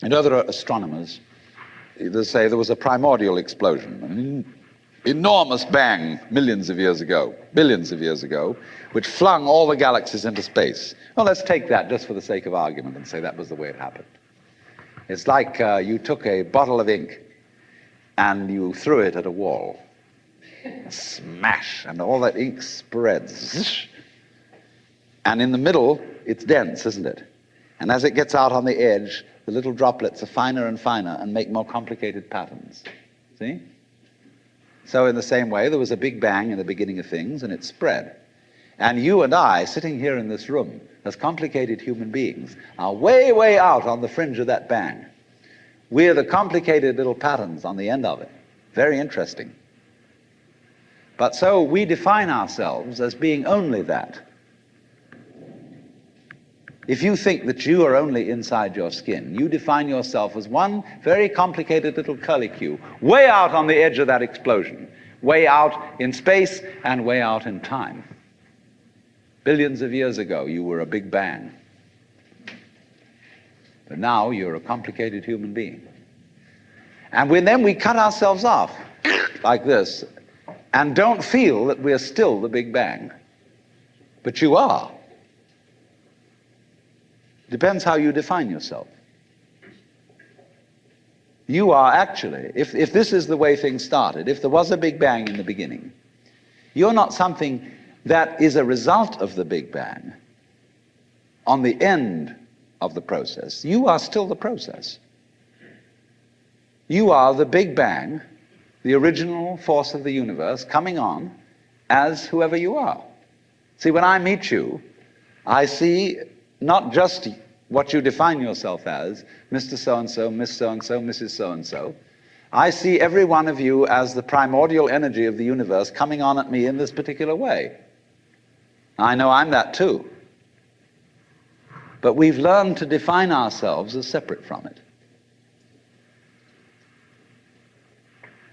And other astronomers, they say there was a primordial explosion, an enormous bang millions of years ago, billions of years ago, which flung all the galaxies into space. Well, let's take that just for the sake of argument and say that was the way it happened. It's like you took a bottle of ink and you threw it at a wall. Smash, and all that ink spreads. And in the middle, it's dense, isn't it? And as it gets out on the edge, the little droplets are finer and finer and make more complicated patterns. See? So in the same way, there was a big bang in the beginning of things, and it spread. And you and I, sitting here in this room, as complicated human beings, are way, way out on the fringe of that bang. We're the complicated little patterns on the end of it. Very interesting. But so we define ourselves as being only that. If you think that you are only inside your skin, you define yourself as one very complicated little curlicue, way out on the edge of that explosion, way out in space and way out in time. Billions of years ago, you were a big bang. But now you're a complicated human being. And then we cut ourselves off like this and don't feel that we're still the Big Bang. But you are. Depends how you define yourself. You are actually, if this is the way things started, if there was a Big Bang in the beginning, you're not something that is a result of the Big Bang on the end of the process. You are still the process. You are the Big Bang, the original force of the universe, coming on as whoever you are. See, when I meet you, I see not just what you define yourself as, Mr. So-and-so, Miss So-and-so, Mrs. So-and-so. I see every one of you as the primordial energy of the universe coming on at me in this particular way. I know I'm that too. But we've learned to define ourselves as separate from it.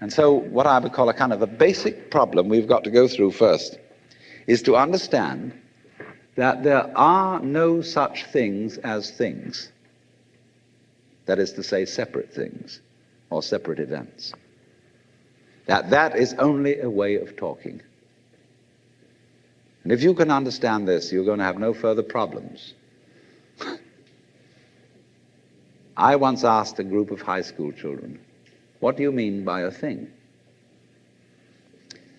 And so what I would call a kind of a basic problem we've got to go through first is to understand that there are no such things as things. That is to say, separate things or separate events. That is only a way of talking. And if you can understand this, you're going to have no further problems. I once asked a group of high school children, what do you mean by a thing?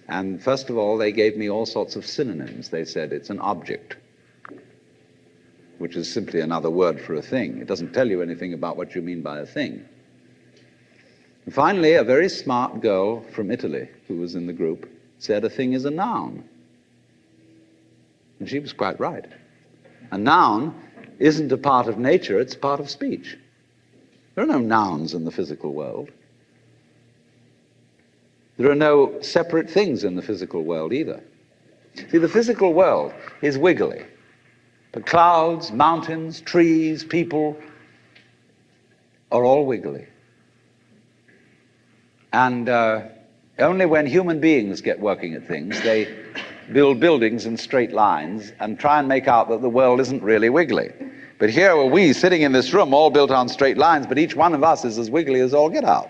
And first of all, they gave me all sorts of synonyms. They said it's an object, which is simply another word for a thing. It doesn't tell you anything about what you mean by a thing. And finally, a very smart girl from Italy who was in the group said a thing is a noun. And she was quite right. A noun isn't a part of nature, it's a part of speech. There are no nouns in the physical world. There are no separate things in the physical world either. See, the physical world is wiggly. The clouds, mountains, trees, people are all wiggly. And only when human beings get working at things, they build buildings in straight lines and try and make out that the world isn't really wiggly. But here are we sitting in this room all built on straight lines, but each one of us is as wiggly as all get out.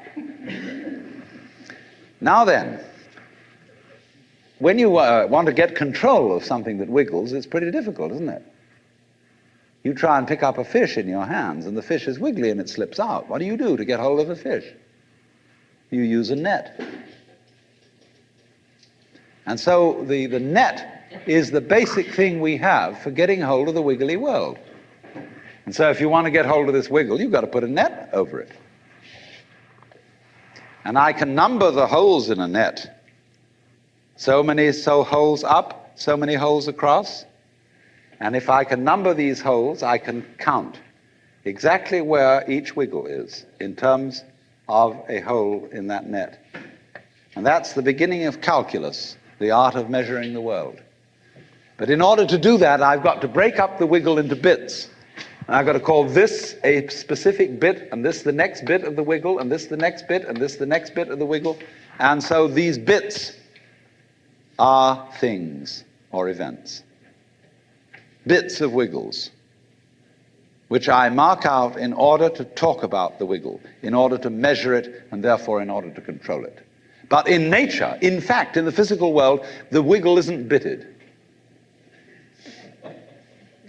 Now then, when you want to get control of something that wiggles, it's pretty difficult, isn't it? You try and pick up a fish in your hands, and the fish is wiggly and it slips out. What do you do to get hold of a fish? You use a net. And so the net is the basic thing we have for getting hold of the wiggly world. And so if you want to get hold of this wiggle, you've got to put a net over it. And I can number the holes in a net. So many holes up, so many holes across. And if I can number these holes, I can count exactly where each wiggle is in terms of a hole in that net. And that's the beginning of calculus, the art of measuring the world. But in order to do that, I've got to break up the wiggle into bits. And I've got to call this a specific bit, and this the next bit of the wiggle, and this the next bit, and this the next bit of the wiggle. And so these bits are things or events. Bits of wiggles. which I mark out in order to talk about the wiggle, in order to measure it, and therefore in order to control it. But in nature, in fact, in the physical world, the wiggle isn't bitted.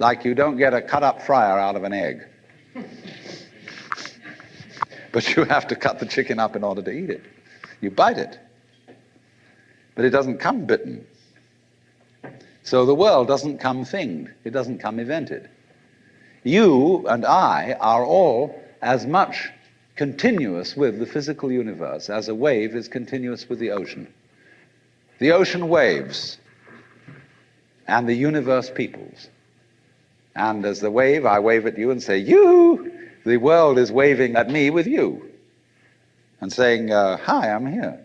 Like you don't get a cut-up fryer out of an egg. But you have to cut the chicken up in order to eat it. You bite it. But it doesn't come bitten. So the world doesn't come thinged. It doesn't come evented. You and I are all as much continuous with the physical universe as a wave is continuous with the ocean. The ocean waves, and the universe peoples. And as the wave, I wave at you and say, you! The world is waving at me with you and saying, hi, I'm here.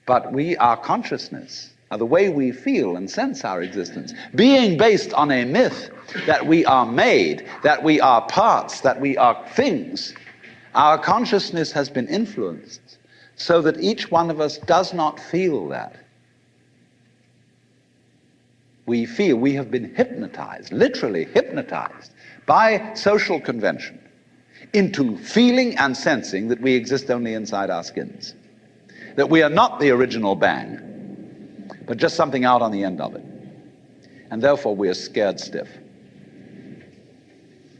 But our consciousness, the way we feel and sense our existence, being based on a myth that we are made, that we are parts, that we are things, our consciousness has been influenced so that each one of us does not feel that. We feel we have been hypnotized, literally hypnotized, by social convention into feeling and sensing that we exist only inside our skins, that we are not the original bang, but just something out on the end of it. And therefore we are scared stiff.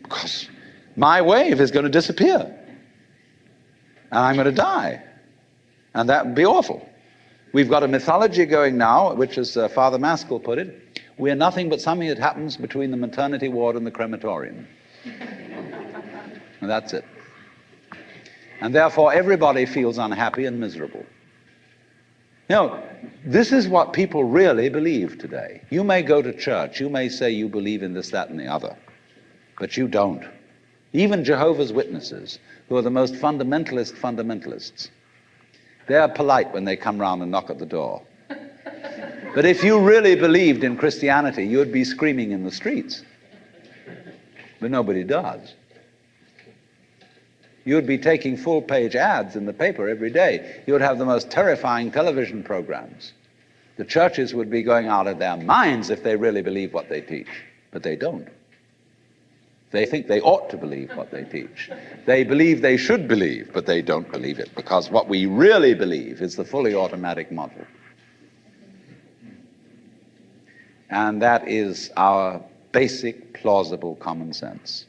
Because my wave is going to disappear. And I'm going to die. And that would be awful. We've got a mythology going now, which, as Father Maskell put it, we're nothing but something that happens between the maternity ward and the crematorium. And that's it. And therefore everybody feels unhappy and miserable. You know, this is what people really believe today. You may go to church, you may say you believe in this, that, and the other, but you don't. Even Jehovah's Witnesses, who are the most fundamentalists, they're polite when they come round and knock at the door. But if you really believed in Christianity, you'd be screaming in the streets. But nobody does. You'd be taking full-page ads in the paper every day. You would have the most terrifying television programs. The churches would be going out of their minds if they really believe what they teach. But they don't. They think they ought to believe what they teach. They believe they should believe, but they don't believe it, because what we really believe is the fully automatic model. And that is our basic, plausible common sense.